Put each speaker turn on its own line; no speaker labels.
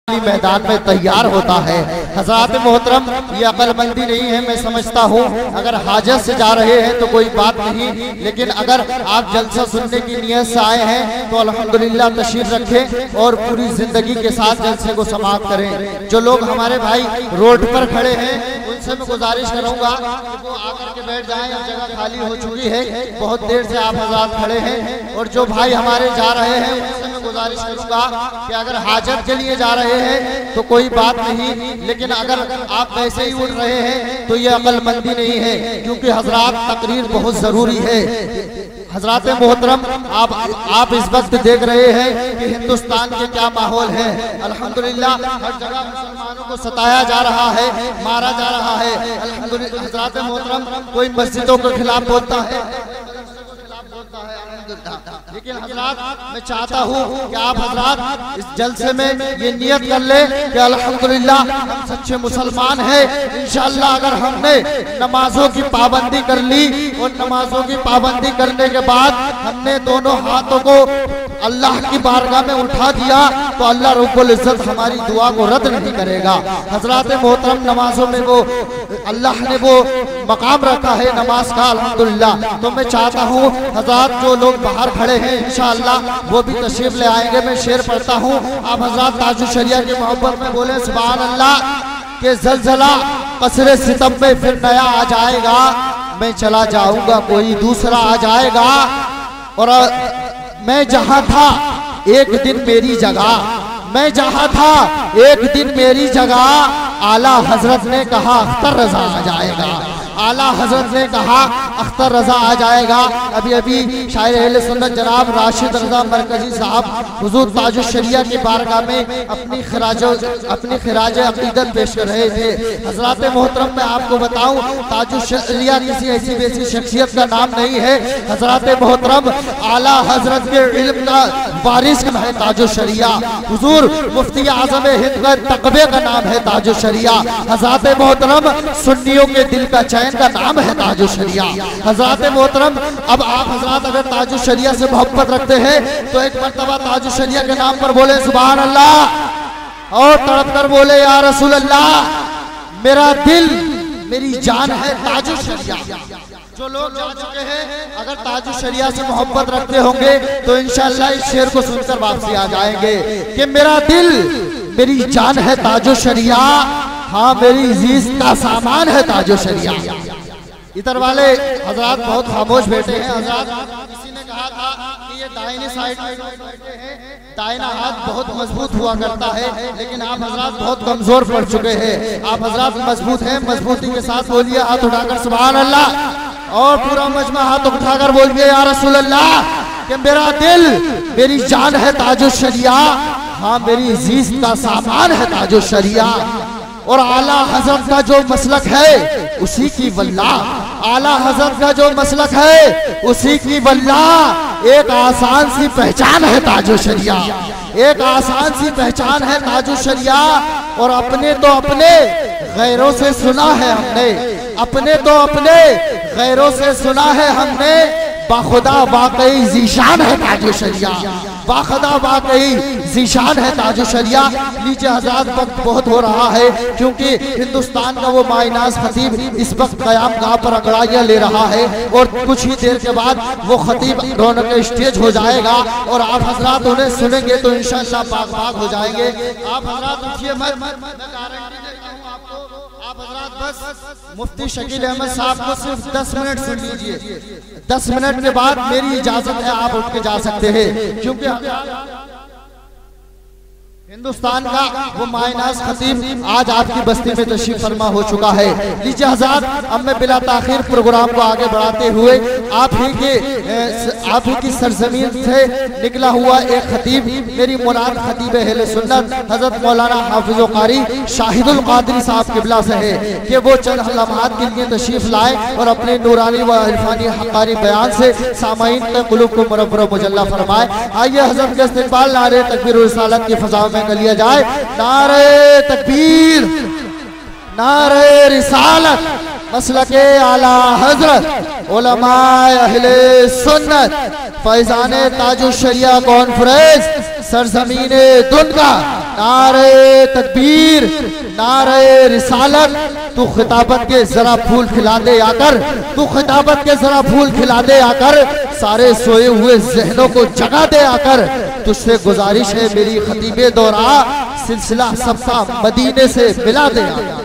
मैदान में तैयार होता है। हज़रात मोहतरम, ये अक्लमंदी नहीं है, मैं समझता हूँ। अगर हाजत से जा रहे हैं तो कोई बात नहीं, लेकिन अगर आप जलसा सुनने की नियत से आए हैं तो अल्हम्दुलिल्लाह तशरीफ रखें और पूरी जिंदगी के साथ जलसे को समाप्त करें। जो लोग हमारे भाई रोड पर खड़े हैं उनसे मैं गुजारिश करूंगा कि वो आकर के बैठ जाएं, जगह खाली हो चुकी है, बहुत देर से आप हज़रात खड़े हैं। और जो भाई हमारे जा रहे हैं उनसे मैं गुजारिश करूंगा कि अगर हाजत के लिए जा रहे हैं तो कोई बात नहीं, लेकिन अगर आप वैसे ही उड़ रहे हैं तो ये अक्लमंदी नहीं है, क्योंकि हजरात तकरीर बहुत जरूरी है। हजरात मोहतरम, आप इस वक्त देख रहे हैं कि हिंदुस्तान के क्या माहौल है। अल्हम्दुलिल्लाह हर जगह मुसलमानों को सताया जा रहा है, मारा जा रहा है। अल्हम्दुलिल्लाह हजरात मोहतरम, कोई मस्जिदों के खिलाफ बोलता है, लेकिन हजरात मैं चाहता हूँ कि आप हजरात इस जलसे में ये नियत कर ले कि अल्हम्दुलिल्लाह हम सच्चे मुसलमान हैं। इंशाअल्लाह अगर हमने नमाजों की पाबंदी कर ली और नमाजों की पाबंदी करने के बाद हमने दोनों हाथों को अल्लाह की बारगाह में उठा दिया तो अल्लाह रब्बुल इज्जत हमारी दुआ को रद्द नहीं करेगा। हजरात मोहतरम, नमाजों में वो अल्लाह ने वो मकाम रखा है नमाज का, अल्हम्दुलिल्लाह। तो मैं चाहता हूँ हजरात जो लोग बाहर खड़े हैं इंशाअल्लाह वो भी तशरीफ ले आएंगे। मैं शेर पढ़ता हूँ, आप हजरात ताजुश शरिया की मोहब्बत में बोले सुभान अल्लाह। के जलजला कसरे सितम में फिर नया आ जाएगा, मैं चला जाऊंगा कोई दूसरा आ जाएगा। और मैं जहां था एक दिन मेरी जगह, मैं जहां था एक दिन मेरी जगह, आला हजरत ने कहा अख्तर रजा आ जाएगा, आला हजरत ने कहा अख्तर रजा आ जाएगा। अभी अभी शायर अहले सुन्नत जनाब राशिद रजा मरकजी साहब हुजूर ताजुश शरिया की बारगाह में अपनी खिराज अकीदत पेश कर रहे थे। हजरात मोहतरम, मैं आपको बताऊं ताजुश शरिया किसी ऐसी वैसी शख्सियत का नाम नहीं है। हजरात मोहतरम, आला हजरत के इल्म का वारिस है ताजुश शरिया। हुजूर मुफ्ती आज़म हिंद का तकबे का नाम है ताजुश शरिया। हजरात मोहतरम, सुन्नियों के दिल का चैन का नाम है ताजुश शरिया। हजरात मोहतरम, अब आप हजरात अगर ताजुश शरिया से मोहब्बत रखते हैं तो एक मर्तबा ताजुश शरिया के नाम पर बोले सुभान अल्लाह और तड़प कर बोले या रसूल अल्लाह। मेरा दिल मेरी जान है ताजुश शरिया। जो लोग जा चुके हैं अगर ताजुश शरिया से मोहब्बत रखते होंगे तो इंशाअल्लाह इस शेर को सुनकर वापसी आ जाएंगे कि मेरा दिल मेरी जान है ताजुश शरिया, हाँ मेरी जीज का सामान है ताजुश शरिया। इधर वाले हजरात बहुत खामोश बैठे हैं। हजरात, किसी ने कहा था कि ये दाहिनी साइड में बैठे हैं, दाहिना हाथ बहुत मजबूत हुआ करता है, लेकिन आप हजरात बहुत कमजोर पड़ चुके हैं। आप हजरात मजबूत हैं, मजबूती के साथ बोलिए हाथ उठाकर सुभान अल्लाह और पूरा मजमा हाथ उठाकर बोलिए या रसूल अल्लाह कि मेरा दिल मेरी जान है ताजुश शरिया, हाँ मेरी जीज का सामान है ताजुश शरिया। और आला हजरत का जो मसलक है उसी की वल्लाह, आला हजरत का जो मसलक है उसी की वल्लाह। एक आसान सी पहचान है ताजुश शरिया, एक आसान सी पहचान है ताजुश शरिया। और अपने तो अपने गैरों से सुना है हमने, अपने तो अपने गैरों से सुना है हमने, बाखुदा वाकई जीशान है ताजुश शरिया, बाखुदा वाकई जीशान है ताजुश शरिया। नीचे हजरात वक्त बहुत हो रहा है क्योंकि हिंदुस्तान का वो मायनाज खतीब इस वक्त कयाम गाह पर अंगड़ाइयाँ ले रहा है और कुछ ही देर के बाद वो खतीब रौनक स्टेज हो जाएगा और आप हजरात उन्हें सुनेंगे तो इंशाअल्लाह बाग बाग हो जाएंगे। आप हजरात उठिए मत, आप हजरात बस मुफ्ती शकील अहमद साहब को सिर्फ 10 मिनट सुन लीजिए। 10 मिनट के बाद मेरी इजाजत है, आप उठ के जा सकते हैं, क्योंकि हिंदुस्तान का वो मायनाज खतीब आज आपकी बस्ती में तशरीफ फरमा हो चुका है। लीजिए हज़रात, अब मैं बिला ताखिर प्रोग्राम को आगे बढ़ाते हुए आप ही की सरजमीन से निकला हुआ एक खतीब, मेरी मुराद खतीब अहले सुन्नत हजरत मौलाना हाफिज कारी शाहिदुल कादरी साहब किबला से है कि वो चंद लम्हात के लिए तशरीफ लाए और अपने नूरानी व इरफानी हक़ानी बयान से सामाईन के क़ुलूब को मुनव्वर मुजल्ला फरमाए। आइए हजरत के इस्तक़बाल नारे तकबीर और रिसालत की फ़ज़ा में कर लिया जाए। नारे तकबीर, नारे रिसालत, मसलके आला हजरत उलमाए अहले सुन्नत फैजाने ताजुश शरिया कॉन्फ्रेंस सरजमीने दुनका नारे तकबीर नारे रिसालत। तू खिताबत के जरा फूल खिला दे आकर, तू खिताबत के जरा फूल खिला दे आकर, सारे सोए हुए जहनों को जगा दे आकर। तुझसे गुजारिश है मेरी खतीबे दौरा सिलसिला सबका मदीने से मिला दे आकर।